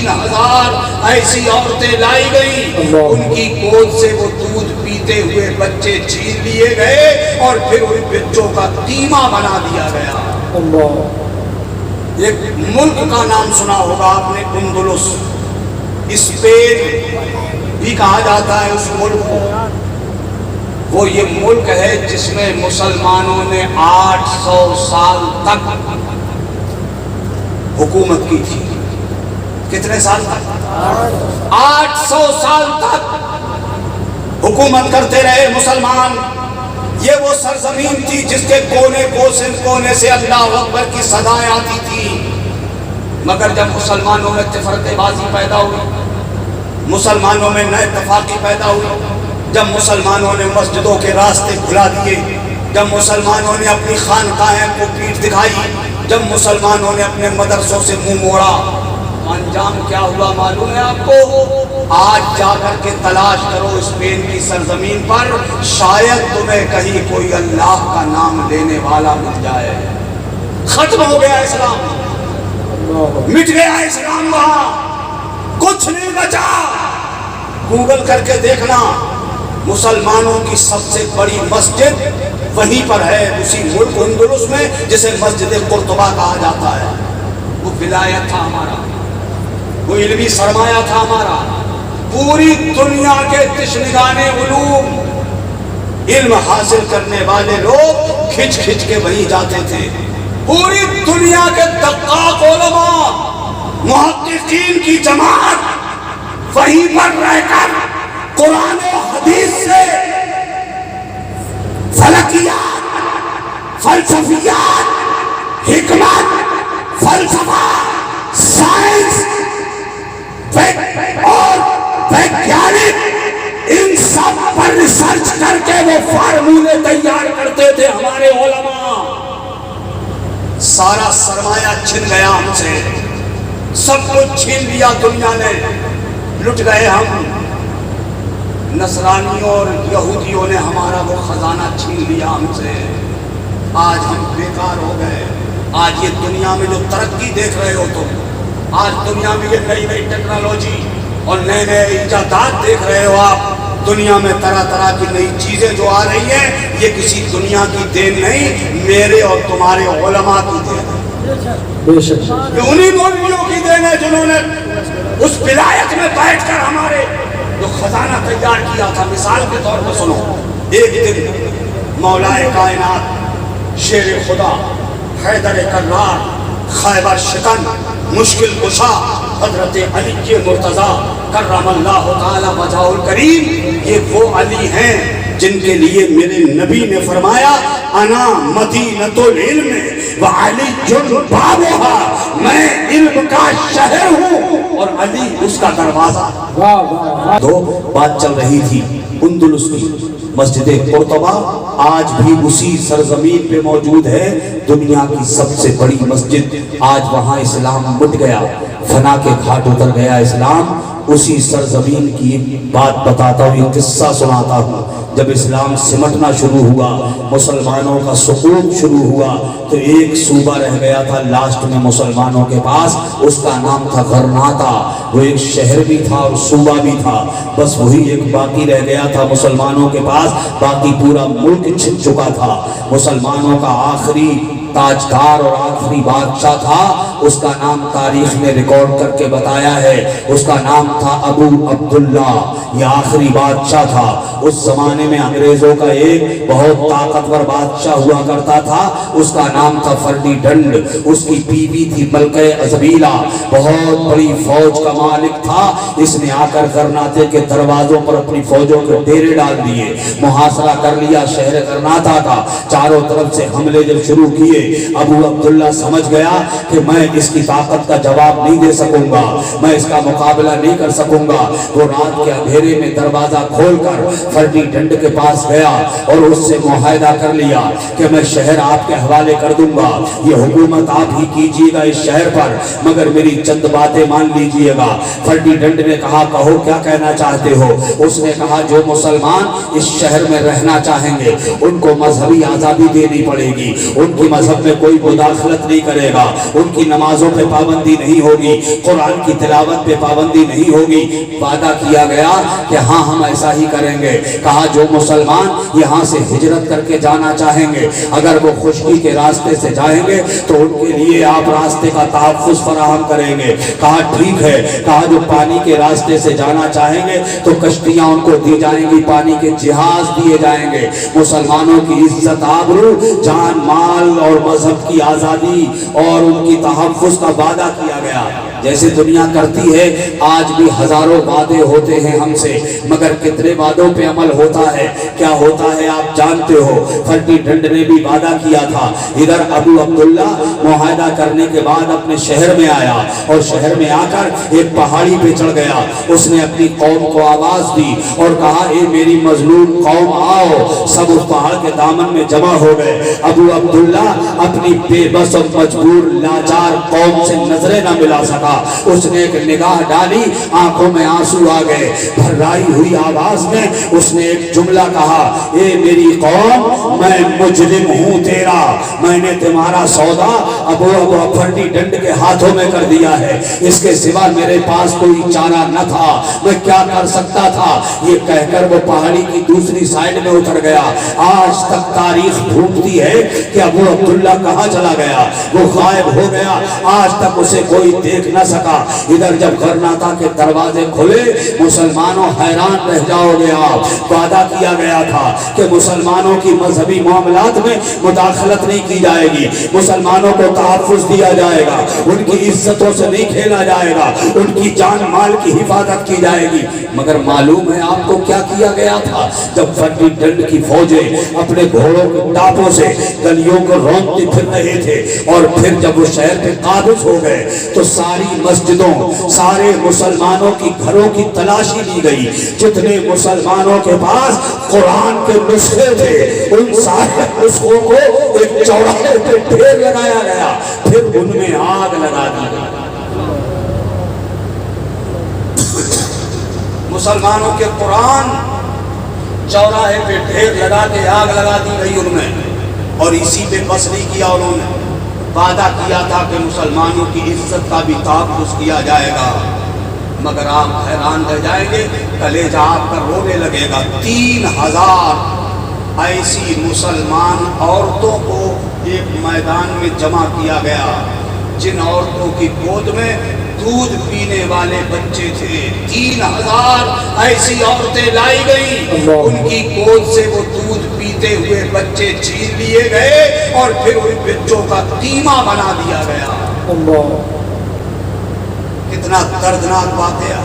3000 ایسی عورتیں لائی گئی، ان کی گود سے وہ دودھ پیتے ہوئے بچے چھین لیے گئے اور پھر ان بچوں کا قیمہ بنا دیا گیا۔ ایک ملک کا نام سنا ہوگا آپ نے، اندلس، اسپین بھی کہا جاتا ہے اس ملک کو۔ وہ یہ ملک ہے جس میں مسلمانوں نے 800 سال تک حکومت کی تھی۔ کتنے سال تک؟ 800 سال تک حکومت کرتے رہے مسلمان۔ یہ وہ سرزمین تھی جس کے کونے کونے سے اللہ اکبر کی صدائیں آتی تھی، مگر جب مسلمانوں میں تفرقے بازی پیدا ہوئی، مسلمانوں میں نئے اتفاقی پیدا ہوئی، جب مسلمانوں نے مسجدوں کے راستے کھلا دیے، جب مسلمانوں نے اپنی خانقاہیں کو پیٹھ دکھائی، جب مسلمانوں نے اپنے مدرسوں سے منہ موڑا، انجام کیا ہوا معلوم ہے آپ کو؟ آج جا کر کے تلاش کرو اسپین کی سرزمین پر، شاید تمہیں کہیں کوئی اللہ کا نام لینے والا مل جائے۔ ختم ہو گیا اسلام، مٹ گیا اسلام، وہاں کچھ نہیں بچا۔ گوگل کر کے دیکھنا، مسلمانوں کی سب سے بڑی مسجد وہیں پر ہے، اسی ملک اندلس میں، جسے مسجد قرطبہ کہا جاتا ہے۔ وہ ولایت تھا ہمارا، وہ علمی سرمایہ تھا ہمارا۔ پوری دنیا کے تشنگان علوم، علم حاصل کرنے والے لوگ کھچ کھچ کے وہیں جاتے تھے۔ پوری دنیا کے دقاق علماء، محققین کی جماعت وہیں پر رہ کر قرآن و حدیث سے فلکیات، فلسفیات، حکمت، فلسفہ، سائنس اور ویگیانک، ان سب پر ریسرچ کر کے وہ فارمولے تیار کرتے تھے ہمارے علماء۔ سارا سرمایہ چھن گیا ہم سے، سب کچھ چھین لیا دنیا نے، لٹ گئے ہم۔ نصرانیوں اور یہودیوں نے ہمارا وہ خزانہ چھین لیا ہم سے۔ آج ہم بیکار ہو گئے۔ آج یہ دنیا میں جو ترقی دیکھ رہے ہو تم، آج دنیا میں یہ نئی نئی ٹیکنالوجی اور نئے نئے ایجادات دیکھ رہے ہو آپ، دنیا میں طرح طرح کی نئی چیزیں جو آ رہی ہیں، یہ کسی دنیا کی دین نہیں، میرے اور تمہارے علماء کی دین ہے۔ یہ انہی مولویوں کی دین ہے جنہوں نے اس ولایت میں بیٹھ کر ہمارے جو خزانہ تیار کیا تھا۔ مثال کے طور پر سنو، ایک دن مولائے کائنات، شیر خدا، حیدر کرار، خیبر شکن، مشکل کشا، حضرت علی مرتضیٰ کرم اللہ تعالی وجہہ الکریم، یہ وہ علی ہیں جن کے لیے میرے نبی نے فرمایا انا مدینۃ العلم وعلی بابها، میں علم کا شہر ہوں اور علی اس کا دروازہ۔ تو بات چل رہی تھی اندلس کی، مسجد قرطبہ آج بھی اسی سرزمین پہ موجود ہے، دنیا کی سب سے بڑی مسجد۔ آج وہاں اسلام مٹ گیا، فنا کے گھاٹ اتر گیا اسلام۔ اسی سرزمین کی ایک بات بتاتا ہوں، ایک قصہ سناتا ہوں۔ جب اسلام سمٹنا شروع ہوا، مسلمانوں کا سقوط شروع ہوا، تو ایک صوبہ رہ گیا تھا لاسٹ میں مسلمانوں کے پاس، اس کا نام تھا غرناطہ۔ وہ ایک شہر بھی تھا اور صوبہ بھی تھا، بس وہی ایک باقی رہ گیا تھا مسلمانوں کے پاس، باقی پورا ملک چھن چکا تھا۔ مسلمانوں کا آخری تاجدار اور آخری بادشاہ تھا، اس کا نام تاریخ نے ریکارڈ کر کے بتایا ہے، اس کا نام تھا ابو عبداللہ۔ یہ آخری بادشاہ تھا۔ اس زمانے میں انگریزوں کا ایک بہت طاقتور بادشاہ ہوا کرتا تھا، اس کا نام تھا فرڈینڈ۔ اس کی بیوی تھی ملکہ ازبیلا، بہت بڑی فوج کا مالک تھا۔ اس نے آ کر غرناطے کے دروازوں پر اپنی فوجوں کے ڈیرے ڈال دیے، محاصرہ کر لیا شہر غرناطہ کا، چاروں طرف سے حملے جب شروع کیے، ابو عبداللہ سمجھ گیا کہ میں اس کی طاقت کا جواب نہیں دے سکوں گا، میں اس کا مقابلہ نہیں کر سکوں گا۔ وہ رات کے اندھیرے میں دروازہ کھول کر فرڈینڈ کے پاس گیا اور اس سے معاہدہ کر لیا کہ میں شہر آپ کے حوالے کر دوں گا، یہ حکومت آپ ہی کیجیے گا اس شہر پر، مگر میری چند باتیں مان لیجیے گا۔ فرڈینڈ نے کہا کہو کیا کہنا چاہتے ہو؟ اس نے کہا جو مسلمان اس شہر میں رہنا چاہیں گے ان کو مذہبی آزادی دینی پڑے گی، ان کی مذہب میں کوئی مداخلت نہیں کرے گا، ان کی نمازوں پہ پابندی نہیں ہوگی، قرآن کی تلاوت پہ پابندی نہیں ہوگی۔ وعدہ کیا گیا کہ ہاں ہم ایسا ہی کریں گے۔ کہا جو مسلمان یہاں سے ہجرت کر کے جانا چاہیں گے، اگر وہ خشکی کے راستے سے جائیں گے تو ان کے لیے آپ راستے کا تحفظ فراہم کریں گے۔ کہا ٹھیک ہے۔ کہا جو پانی کے راستے سے جانا چاہیں گے تو کشتیاں ان کو دی جائیں گی، پانی کے جہاز دیے جائیں گے۔ مسلمانوں کی عزت، آبرو، جان، مال اور مذہب کی آزادی اور ان کی تحفظ کا وعدہ کیا گیا۔ جیسے دنیا کرتی ہے، آج بھی ہزاروں وعدے ہوتے ہیں ہم سے، مگر کتنے وعدوں پہ عمل ہوتا ہے؟ کیا ہوتا ہے آپ جانتے ہو۔ فرٹیڈنڈ نے بھی وعدہ کیا تھا۔ ادھر ابو عبداللہ معاہدہ کرنے کے بعد اپنے شہر میں آیا اور شہر میں آ کر ایک پہاڑی پہ چڑھ گیا۔ اس نے اپنی قوم کو آواز دی اور کہا اے میری مظلوم قوم آؤ۔ سب اس پہاڑ کے دامن میں جمع ہو گئے۔ ابو عبداللہ اپنی بے بس اور مجبور لاچار قوم سے نظریں نہ ملا سکا۔ اس نے ایک نگاہ ڈالی، آنکھوں میں آنسو آ گئے، بھرائی ہوئی آواز میں اس نے ایک جملہ کہا، اے میری قوم میں مجرم ہوں تیرا، میں نے تمہارا سودا ابو فرٹیڈنڈ کے ہاتھوں میں کر دیا ہے، اس کے سوا میرے پاس کوئی چارہ نہ تھا، میں کیا کر سکتا تھا۔ یہ کہہ کر وہ پہاڑی کی دوسری سائیڈ میں اتر گیا۔ آج تک تاریخ ڈھونڈتی ہے کہ ابو عبداللہ کہاں چلا گیا، وہ غائب ہو گیا، آج تک اسے کوئی دیکھ نہ سکا۔ ادھر جب غرناطہ کے دروازے کھلے، مسلمانوں حیران رہ جاؤ گے آپ۔ وعدہ کیا گیا تھا کہ مسلمانوں کی مذہبی معاملات میں مداخلت نہیں کی جائے گی، مسلمانوں کو تحفظ دیا جائے گا، ان کی عزتوں سے نہیں کھیلا جائے گا، ان کی جان مال کی حفاظت کی جائے گی۔ مگر معلوم ہے آپ کو کیا کیا گیا تھا؟ جب فرٹیڈنڈ کی فوجیں اپنے گھوڑوں کے ٹاپوں سے گلیوں کو رونتے پھر رہے تھے اور پھر جب وہ شہر پہ قابض ہو گئے تو ساری مسجدوں، سارے مسلمانوں کی گھروں کی تلاشی لی گئی۔ جتنے مسلمانوں کے پاس قرآن کے نسخے تھے ان سارے نسخوں کو ایک چوراہے پہ ڈھیر لگایا گیا، پھر ان میں آگ لگا دی گئی۔ مسلمانوں کے قرآن چوراہے پہ ڈھیر لگا کے آگ لگا دی گئی ان میں، اور اسی پہ بس نہیں کیا انہوں نے۔ وعدہ کیا تھا کہ مسلمانوں کی عزت کا بھی تحفظ کیا جائے گا، مگر آپ حیران رہ جائیں گے، کلیجہ آپ کا رونے لگے گا۔ 3000 ایسی مسلمان عورتوں کو ایک میدان میں جمع کیا گیا، جن عورتوں کی گود میں دودھ پینے والے بچے تھے۔ 3000 ایسی عورتیں لائی گئیں، ان کی گود سے وہ دودھ پیتے ہوئے بچے چھین لیے گئے اور پھر ان بچوں کا قیمہ بنا دیا گیا۔ کتنا دردناک واقعہ،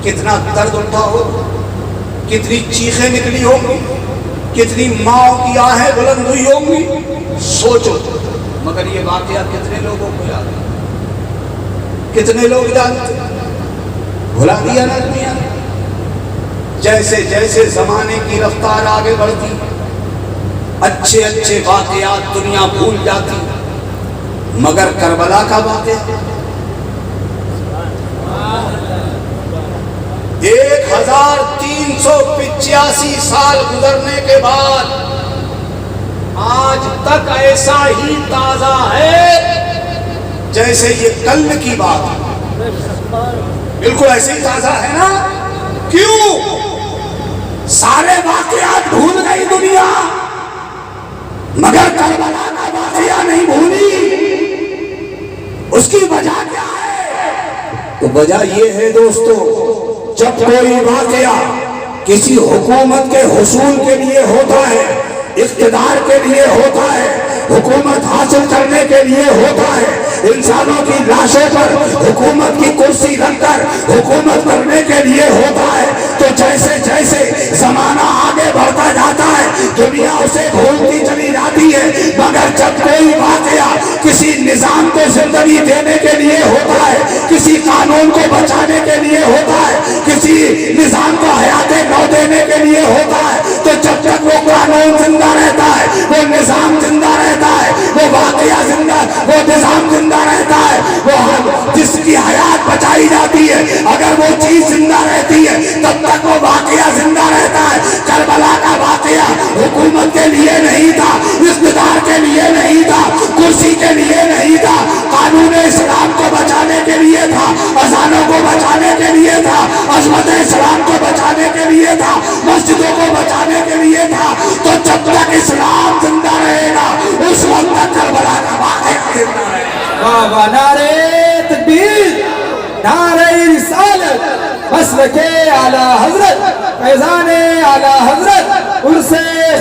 کتنا درد اٹھا ہو، کتنی چیخیں نکلی ہوں گی، کتنی ماں کی آہیں بلند ہوئی ہوں گی، سوچو۔ مگر یہ واقعہ کتنے لوگوں کو یاد ہے؟ کتنے لوگ جانتے؟ بھلا دیا نا دنیا نے۔ جیسے جیسے زمانے کی رفتار آگے بڑھتی، اچھے اچھے واقعات دنیا بھول جاتی، مگر کربلا کا واقعہ 1385 سال گزرنے کے بعد آج تک ایسا ہی تازہ ہے جیسے یہ کل کی بات ہے۔ بالکل ایسے ہی تازہ ہے نا؟ کیوں؟ سارے واقعات بھول گئی دنیا، مگر کربلا کا واقعہ نہیں بھولی۔ اس کی وجہ کیا ہے؟ تو وجہ یہ ہے دوستو، جب کوئی واقعہ کسی حکومت کے حصول کے لیے ہوتا ہے، اقتدار کے لیے ہوتا ہے، حکومت حاصل کرنے کے لیے ہوتا ہے، انسانوں کی لاشوں پر حکومت کی کرسی رکھ کر حکومت کرنے کے لیے ہوتا ہے، تو جیسے جیسے زمانہ آگے بڑھتا جاتا ہے دنیا اسے بھولتی چلی جاتی ہے، مگر جب کوئی واقعہ کسی نظام کو زندگی دینے کے لیے ہوتا ہے، کسی قانون کو بچانے کے لیے ہوتا ہے، کسی نظام کو حیات نو دینے کے لیے ہوتا ہے، تو جب تک وہ قانون زندہ رہتا ہے، وہ نظام زندہ رہتا ہے، وہ واقعہ زندہ، وہ نظام زندہ رہتا ہے، وہ جس کی حیات بچائی جاتی ہے اگر وہ چیز زندہ رہتی ہے تب تک وہ واقعہ زندہ رہتا ہے۔ کربلا کا واقعہ حکومت کے لیے نہیں تھا، اقتدار کے لیے نہیں تھا، کرسی کے لیے نہیں تھا، قانون اسلام کو بچانے کے لیے تھا، اذانوں کو بچانے کے لیے تھا، عظمت اسلام کو بچانے کے لیے تھا، مسجدوں کو بچانے کے لیے تھا۔ تو جب تک اسلام زندہ رہے گا اس وقت تک کربلا کا واقعہ زندہ رہے گا۔ واہ واہ، نعرہ تکبیر، نعرہ رسالت، مسلک اعلی حضرت، فیضان اعلی حضرت، عرس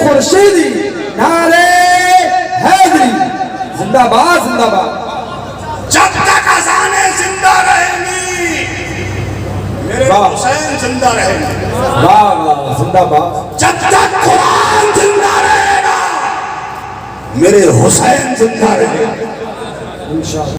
خورشیدی، نعرہ حیدری، زندہ باد زندہ باد۔ جب تک اذانیں زندہ رہیں گی میرے حسین زندہ رہیں گے، واہ واہ، زندہ باد۔ جب تک قرآن زندہ رہے گا میرے حسین زندہ رہے گا۔ انشاءاللہ۔